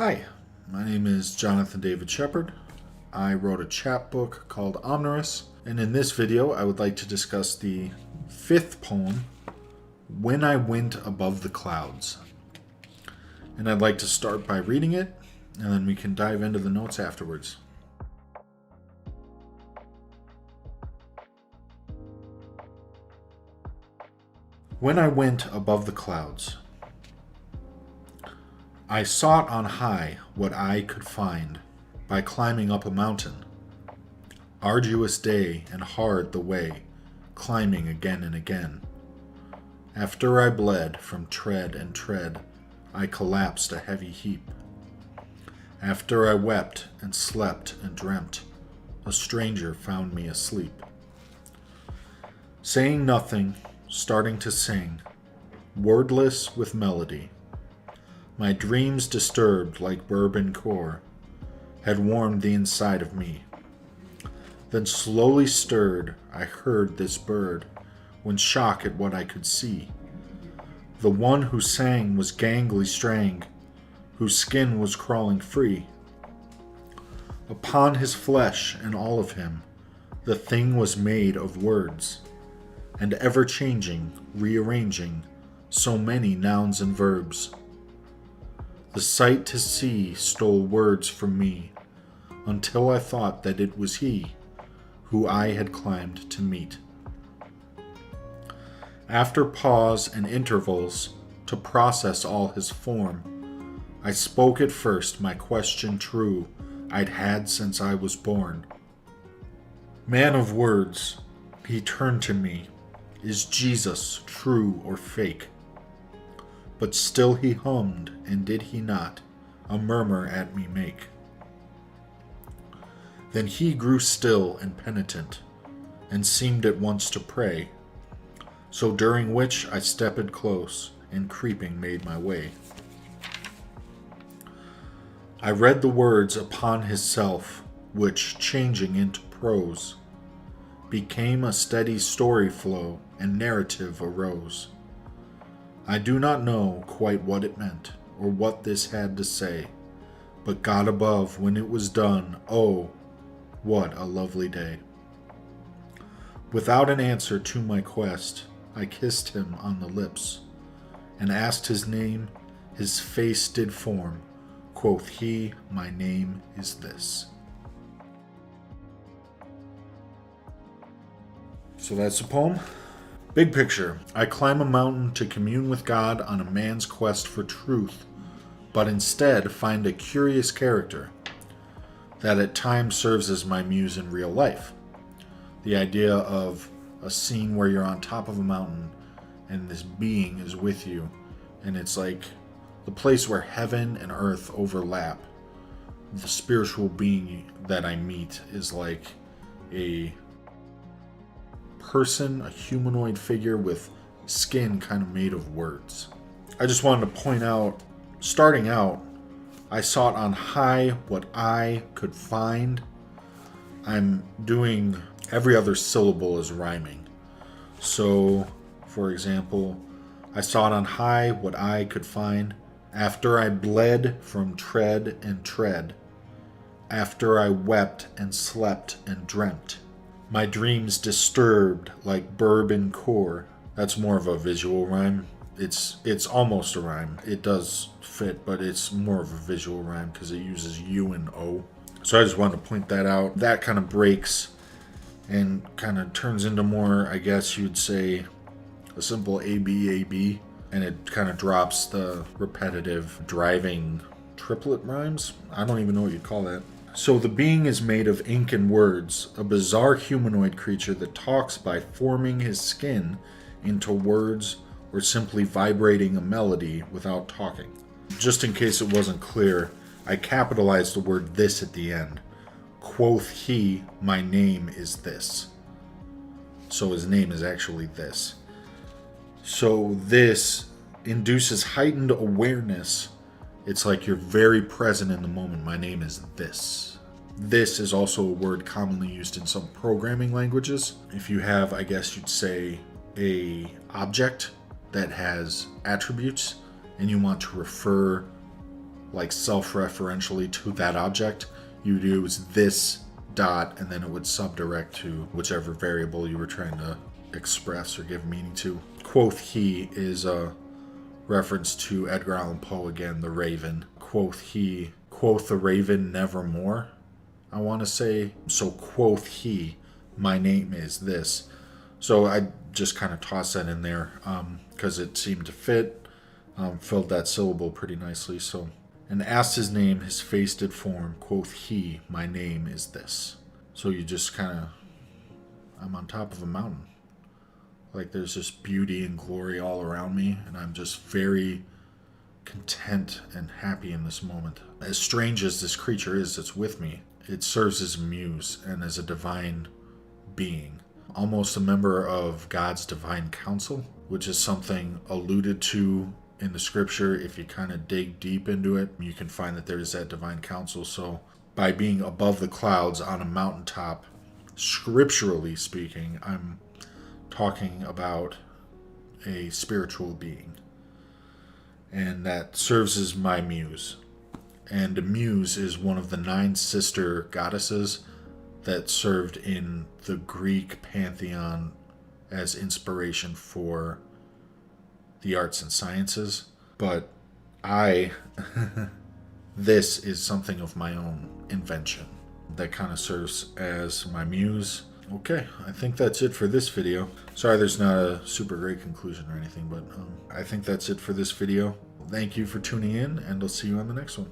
Hi, my name is Jonathan David Shepard. I wrote a chapbook called Omneurus, and in this video I would like to discuss the fifth poem, When I Went Above the Clouds. And I'd like to start by reading it, and then we can dive into the notes afterwards. When I went above the clouds, I sought on high what I could find by climbing up a mountain. Arduous day and hard the way, climbing again and again. After I bled from tread and tread, I collapsed a heavy heap. After I wept and slept and dreamt, a stranger found me asleep. Saying nothing, starting to sing, wordless with melody. My dreams disturbed like bourbon core, had warmed the inside of me. Then slowly stirred, I heard this bird, when shock at what I could see. The one who sang was gangly strang, whose skin was crawling free. Upon his flesh and all of him, the thing was made of words, and ever-changing, rearranging, so many nouns and verbs. The sight to see stole words from me, until I thought that it was he who I had climbed to meet. After pause and intervals to process all his form, I spoke at first my question true I'd had since I was born. Man of words, he turned to me, is Jesus true or fake? But still he hummed, and did he not a murmur at me make? Then he grew still and penitent, and seemed at once to pray, so during which I stepped close, and creeping made my way. I read the words upon his self, which, changing into prose, became a steady story flow, and narrative arose. I do not know quite what it meant, or what this had to say, but God above, when it was done, oh, what a lovely day. Without an answer to my quest, I kissed him on the lips, and asked his name, his face did form. Quoth he, my name is this. So that's the poem. Big picture. I climb a mountain to commune with God on a man's quest for truth, but instead find a curious character that at times serves as my muse in real life. The idea of a scene where you're on top of a mountain and this being is with you, and it's like the place where heaven and earth overlap. The spiritual being that I meet is like a person, a humanoid figure with skin kind of made of words. I just wanted to point out, starting out, I sought on high what I could find. I'm doing every other syllable is rhyming. So, for example, I sought on high what I could find. After I bled from tread and tread. After I wept and slept and dreamt. My dreams disturbed like bourbon core. That's more of a visual rhyme. It's almost a rhyme. It does fit, but it's more of a visual rhyme because it uses U and O. So I just wanted to point that out. That kind of breaks and kind of turns into more, I guess you'd say, a simple A-B, and it kind of drops the repetitive driving triplet rhymes. I don't even know what you'd call that. So the being is made of ink and words, a bizarre humanoid creature that talks by forming his skin into words or simply vibrating a melody without talking. Just in case it wasn't clear, I capitalized the word this at the end. Quoth he, my name is this. So his name is actually this. So this induces heightened awareness. It's like you're very present in the moment. My name is this. This is also a word commonly used in some programming languages. If you have, I guess you'd say, a object that has attributes and you want to refer like self-referentially to that object, you'd use this dot and then it would subdirect to whichever variable you were trying to express or give meaning to. Quoth he is a reference to Edgar Allan Poe again, the Raven. Quoth he, quoth the Raven nevermore, I want to say. So quoth he, my name is this. So I just kind of tossed that in there because it seemed to fit, filled that syllable pretty nicely. So, and asked his name, his face did form. Quoth he, my name is this. So you just kind of, I'm on top of a mountain. Like there's just beauty and glory all around me, and I'm just very content and happy in this moment. As strange as this creature is that's with me, it serves as a muse and as a divine being. Almost a member of God's divine council, which is something alluded to in the scripture. If you kind of dig deep into it, you can find that there is that divine council. So by being above the clouds on a mountaintop, scripturally speaking, I'm talking about a spiritual being, and that serves as my muse. And a muse is one of the 9 sister goddesses that served in the Greek pantheon as inspiration for the arts and sciences. But this is something of my own invention that kind of serves as my muse. Okay, I think that's it for this video. Sorry there's not a super great conclusion or anything, but I think that's it for this video. Thank you for tuning in, and I'll see you on the next one.